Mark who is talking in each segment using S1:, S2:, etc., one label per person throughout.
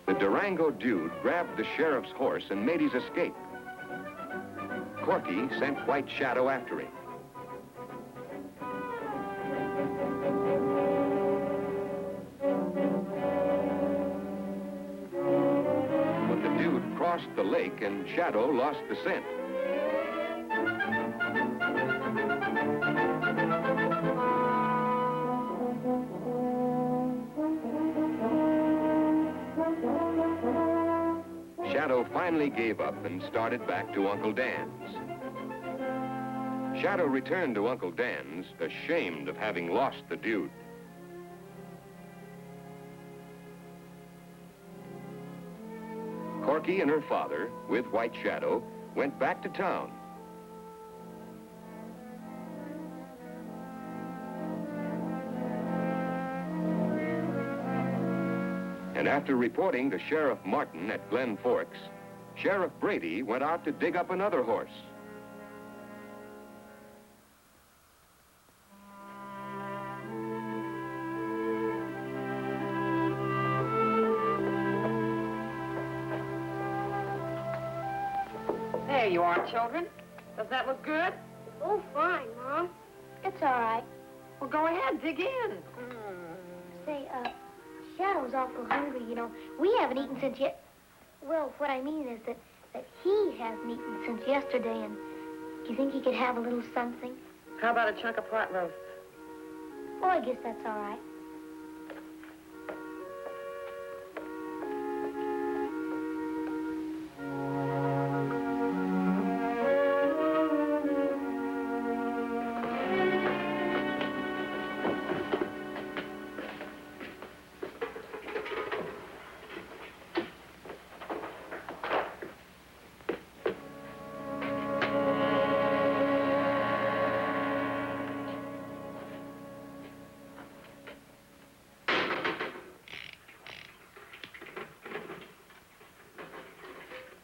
S1: The Durango dude grabbed the sheriff's horse and made his escape. Corky sent White Shadow after him. But the dude crossed the lake and Shadow lost the scent. Shadow finally gave up and started back to Uncle Dan's. Shadow returned to Uncle Dan's, ashamed of having lost the dude. Corky and her father, with White Shadow, went back to town. And after reporting to Sheriff Martin at Glen Forks, Sheriff Brady went out to dig up another horse.
S2: There you are, children. Does that look good?
S3: Oh, fine, Mom. It's all right.
S2: Well, go ahead, dig in.
S3: Say, Shadow's awful hungry, you know. We haven't eaten since yet. Well, what I mean is that he hasn't eaten since yesterday, and do you think he could have a little something?
S2: How about a chunk of pot roast?
S3: Oh, I guess that's all right.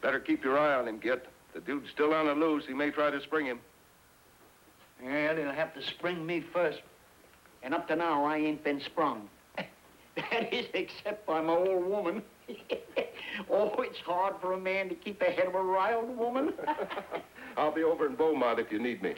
S4: Better keep your eye on him, Git. The dude's still on the loose. He may try to spring him.
S5: Yeah, they'll have to spring me first. And up to now, I ain't been sprung. That is, except by my old woman. Oh, it's hard for a man to keep ahead of a riled woman.
S4: I'll be over in Beaumont if you need me.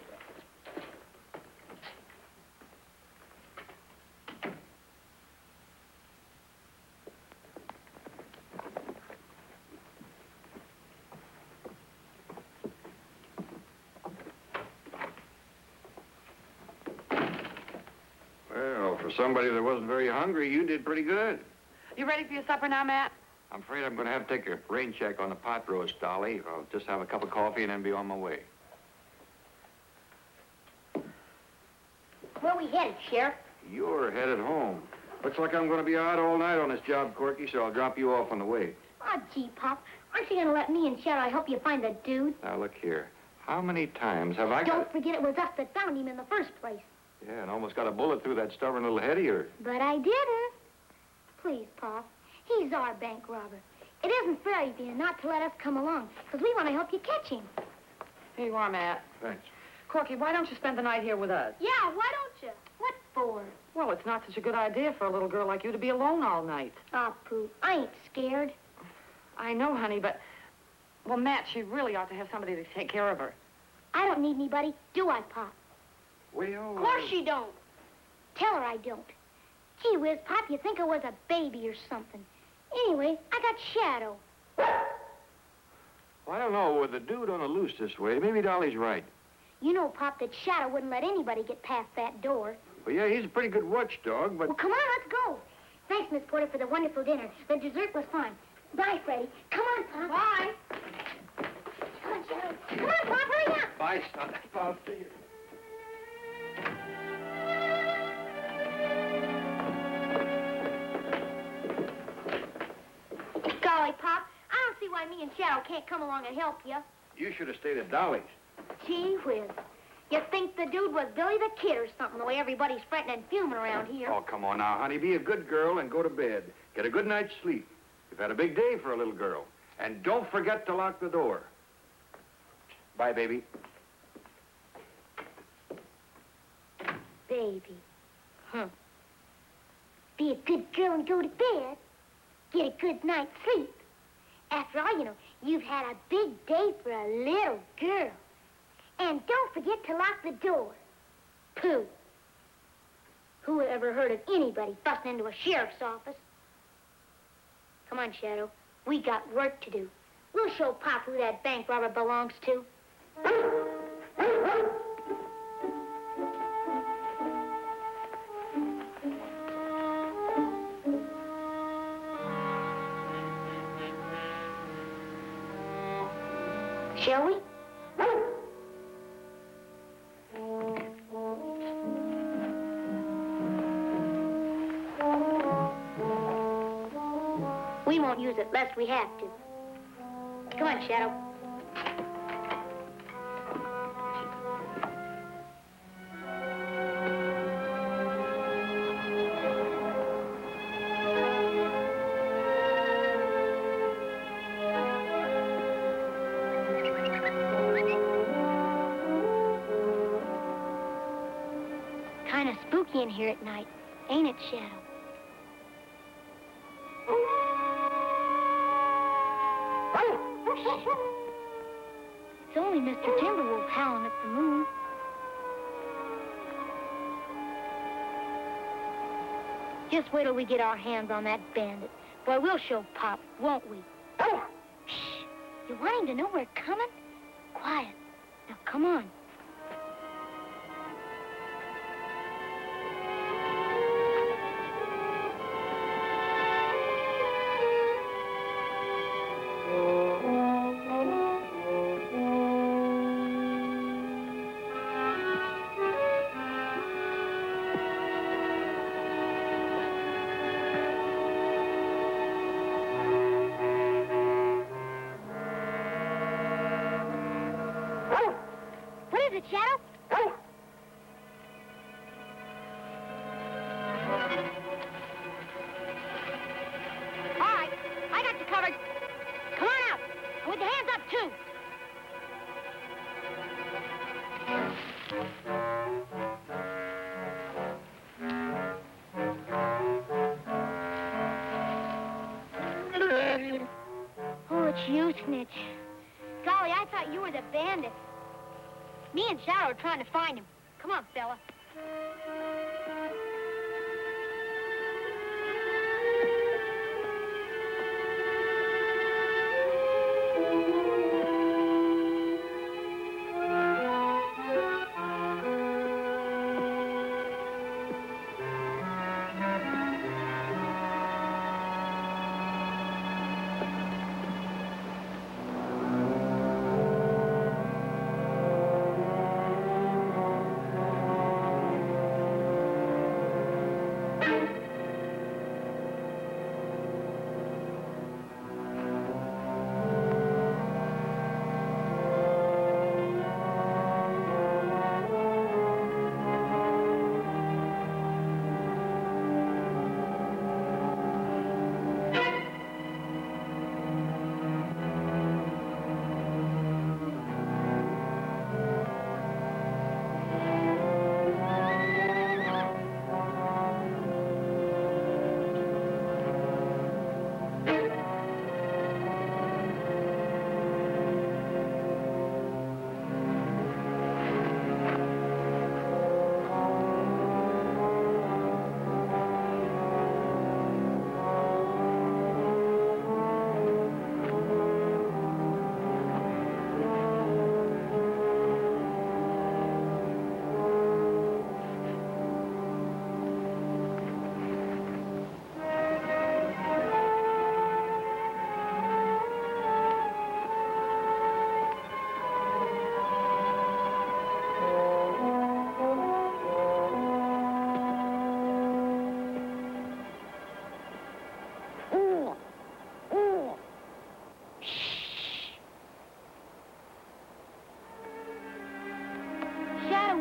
S4: For somebody that wasn't very hungry, you did pretty good.
S2: You ready for your supper now, Matt?
S4: I'm afraid I'm going to have to take a rain check on the pot roast, Dolly. I'll just have a cup of coffee and then be on my way.
S3: Where we headed, Sheriff?
S4: You're headed home. Looks like I'm going to be out all night on this job, Corky, so I'll drop you off on the way.
S3: Oh, gee, Pop. Aren't you going to let me and Shadow help you find the dude?
S4: Now, look here. How many times have I
S3: Don't forget it was us that found him in the first place.
S4: Yeah, and almost got a bullet through that stubborn little head of yours.
S3: But I didn't. Please, Pop. He's our bank robber. It isn't fair of you not to let us come along, because we want to help you catch him.
S2: Here you are, Matt.
S4: Thanks.
S2: Corky, why don't you spend the night here with us?
S3: Yeah, why don't you? What for?
S2: Well, it's not such a good idea for a little girl like you to be alone all night.
S3: Oh, Pooh, I ain't scared.
S2: I know, honey, but... Well, Matt, she really ought to have somebody to take care of her.
S3: I don't need anybody, do I, Pop?
S4: Well...
S3: Of course you don't. Tell her I don't. Gee whiz, Pop, you think I was a baby or something. Anyway, I got Shadow.
S4: Well, I don't know. With the dude on the loose this way, maybe Dolly's right.
S3: You know, Pop, that Shadow wouldn't let anybody get past that door.
S4: Well, yeah, he's a pretty good watchdog, but...
S3: Well, come on, let's go. Thanks, Miss Porter, for the wonderful dinner. The dessert was fine. Bye, Freddie. Come on, Pop. Bye. Come on, Shadow. Come on, Pop, hurry up.
S4: Bye, son. I'll see you.
S3: Golly, Pop, I don't see why me and Shadow can't come along and help you.
S4: You should have stayed at Dolly's.
S3: Gee whiz. You think the dude was Billy the Kid or something, the way everybody's fretting and fuming around here.
S4: Oh, come on now, honey. Be a good girl and go to bed. Get a good night's sleep. You've had a big day for a little girl. And don't forget to lock the door. Bye, baby.
S3: Baby. Huh. Be a good girl and go to bed. get a good night's sleep. After all, you know, you've had a big day for a little girl. And don't forget to lock the door. Pooh. Who ever heard of anybody busting into a sheriff's office? Come on, Shadow. We got work to do. We'll show Pop who that bank robber belongs to. Shall we? We won't use it lest we have to. Come on, Shadow. Kind of spooky in here at night, ain't it, Shadow? It's only Mr. Timberwolf howling at the moon. Just wait till we get our hands on that bandit. Boy, we'll show Pop, won't we? Shh! You want him to know we're coming? Quiet. Now, come on. Shadow? All right, I got you covered. Come on out, and with your hands up, too. Oh, it's you, Snitch. Golly, I thought you were the bandit. Me and Shadow are trying to find him. Come on, fella.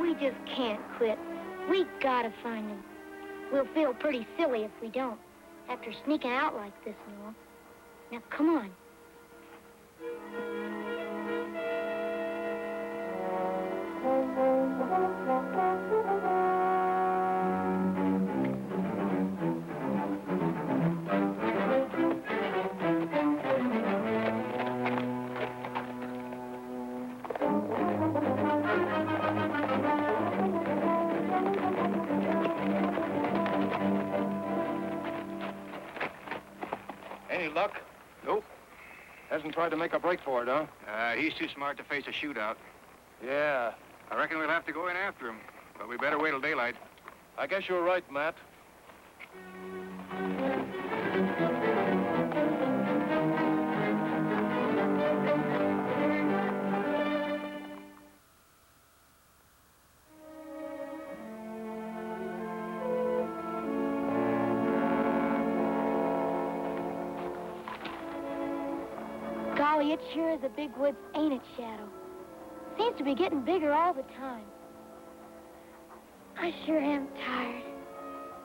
S3: We just can't quit. We gotta find him. We'll feel pretty silly if we don't, after sneaking out like this and all. Now, come on.
S4: Nope. Hasn't tried to make a break for it, huh?
S6: He's too smart to face a shootout.
S4: Yeah.
S6: I reckon we'll have to go in after him, but we better wait till daylight.
S4: I guess you're right, Matt.
S3: Golly, it sure is a big woods, ain't it, Shadow? Seems to be getting bigger all the time. I sure am tired.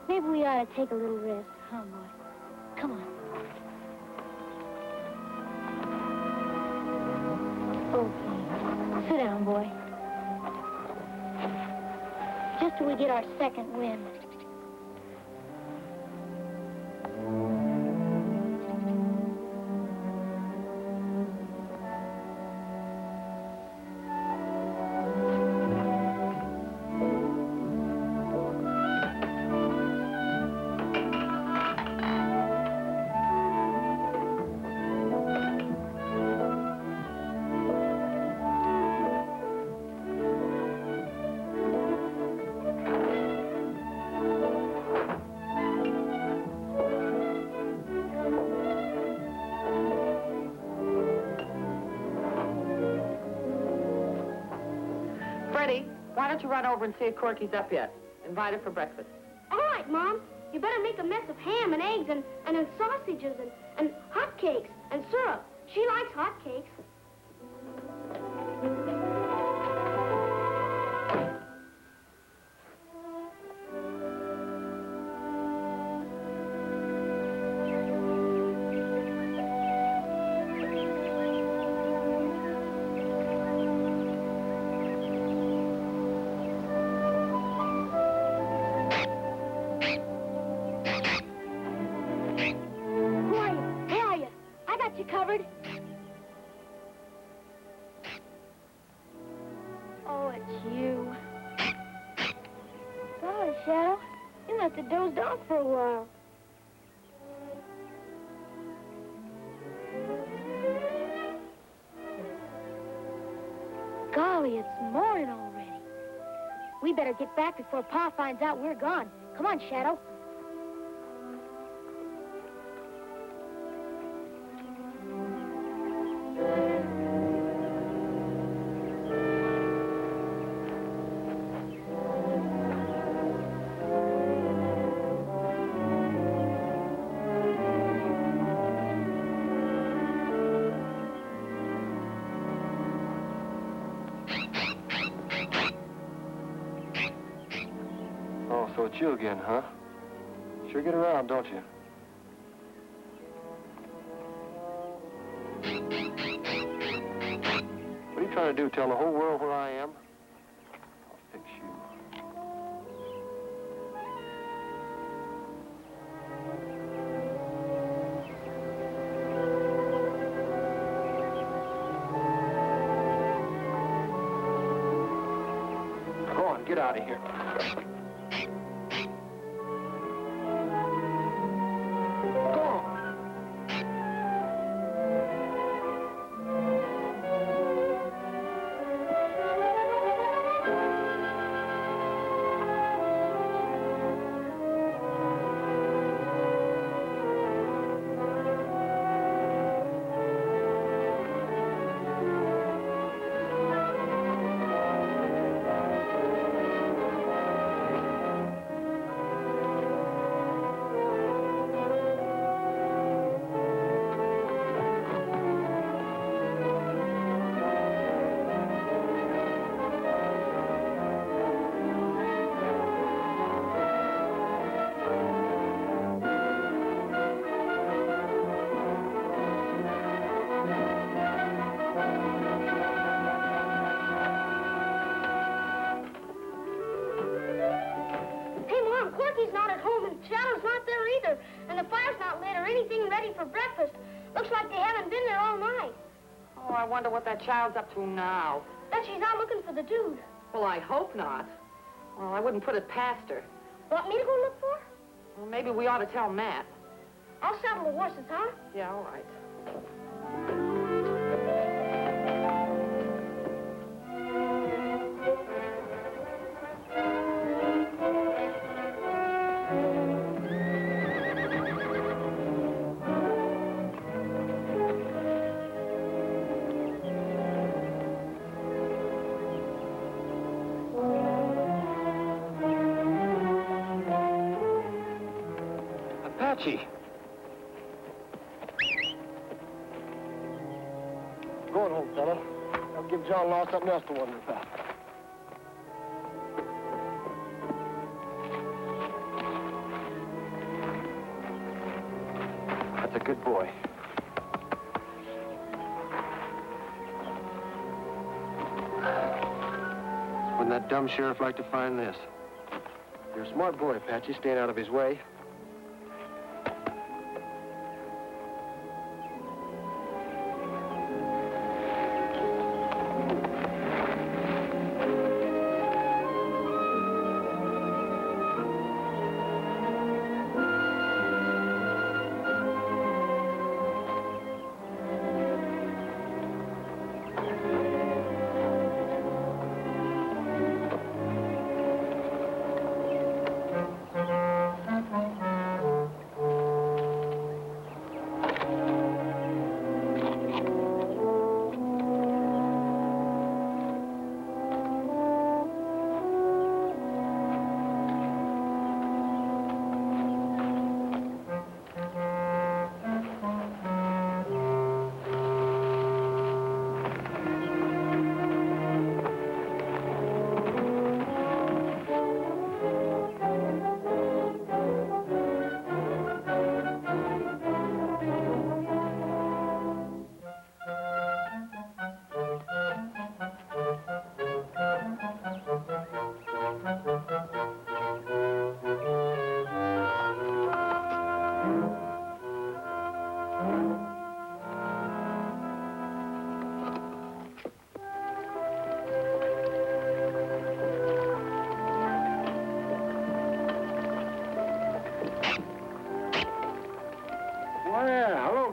S3: Maybe we ought to take a little rest, huh, boy? Come on. Okay. Sit down, boy. Just till we get our second wind.
S2: Freddie, why don't you run over and see if Corky's up yet? Invite her for breakfast.
S3: All right, Mom. You better make a mess of ham and eggs and sausages and hot cakes and syrup. She likes hot cakes. Covered. Oh, it's you. Golly, Shadow, you must have dozed off for a while. Golly, it's morning already. We better get back before Pa finds out we're gone. Come on, Shadow.
S4: So it's you again, huh? Sure get around, don't you? What are you trying to do, tell the whole world where I am? I'll fix you. Go on, get out of here.
S3: Shadow's not there either, and the fire's not lit or anything ready for breakfast. Looks like they haven't been there all night.
S2: Oh, I wonder what that child's up to now.
S3: Bet she's out looking for the dude.
S2: Well, I hope not. Well, I wouldn't put it past her.
S3: Want me to go look for her?
S2: Well, maybe we ought to tell Matt.
S3: I'll saddle the horses, huh?
S2: Yeah, all right.
S7: Snitchy.
S8: Go on home, fella. I'll give John Law something else to wonder about.
S7: That's a good boy. Wouldn't that dumb sheriff like to find this?
S8: You're a smart boy, Apache, staying out of his way.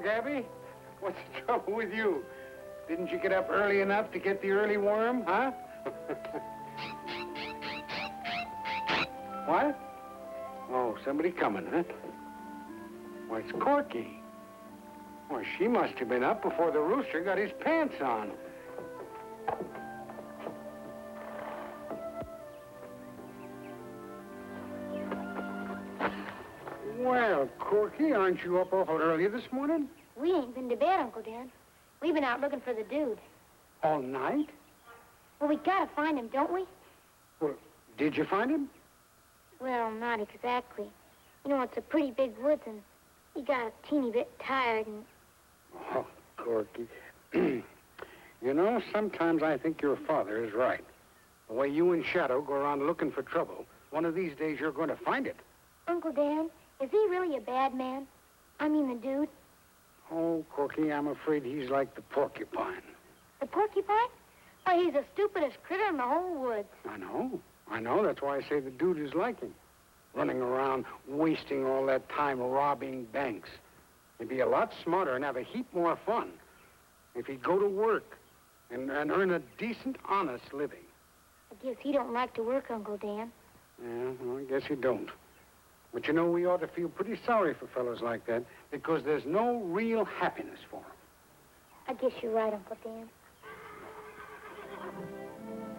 S4: Gabby. What's the trouble with you? Didn't you get up early enough to get the early worm, huh? What? Oh, somebody coming, huh? Why, it's Corky. Well, she must have been up before the rooster got his pants on. Well, Corky, aren't you up awful early this morning?
S3: We ain't been to bed, Uncle Dan. We've been out looking for the dude.
S4: All night?
S3: Well, we gotta find him, don't we?
S4: Well, did you find him?
S3: Well, not exactly. You know, it's a pretty big woods, and he got a teeny bit tired, and...
S4: Oh, Corky. You know, sometimes I think your father is right. The way you and Shadow go around looking for trouble, one of these days you're going to find it.
S3: Uncle Dan, is he really a bad man? I mean the dude.
S4: Oh, Corky, I'm afraid he's like the porcupine.
S3: The porcupine? Why, he's the stupidest critter in the whole woods.
S4: I know. That's why I say the dude is like him. Running around, wasting all that time robbing banks. He'd be a lot smarter and have a heap more fun if he'd go to work and earn a decent, honest living.
S3: I guess he don't like to work, Uncle Dan.
S4: Yeah, well, I guess he don't. But you know, we ought to feel pretty sorry for fellows like that because there's no real happiness for them.
S3: I guess you're right, Uncle Dan.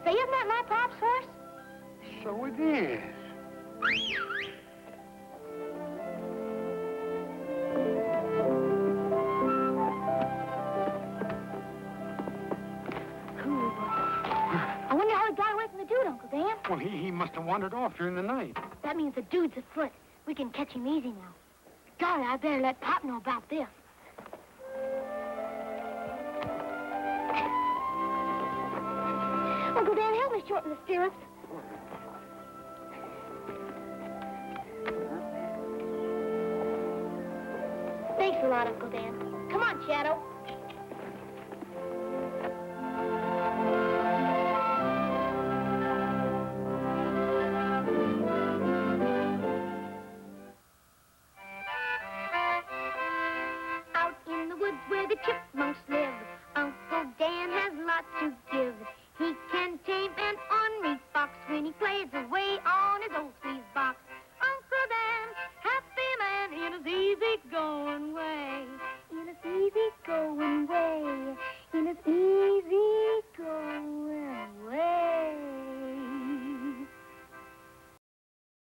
S3: Say, isn't that my pop's horse?
S4: So it is.
S3: Cool. I wonder how he got away from the dude, Uncle Dan.
S4: Well, he must have wandered off during the night.
S3: That means the dude's afoot. We can catch him easy now. Golly, I better let Pop know about this. Uncle Dan, help me shorten the stirrups. Thanks a lot, Uncle Dan. Come on, Shadow. Out in the woods where the chip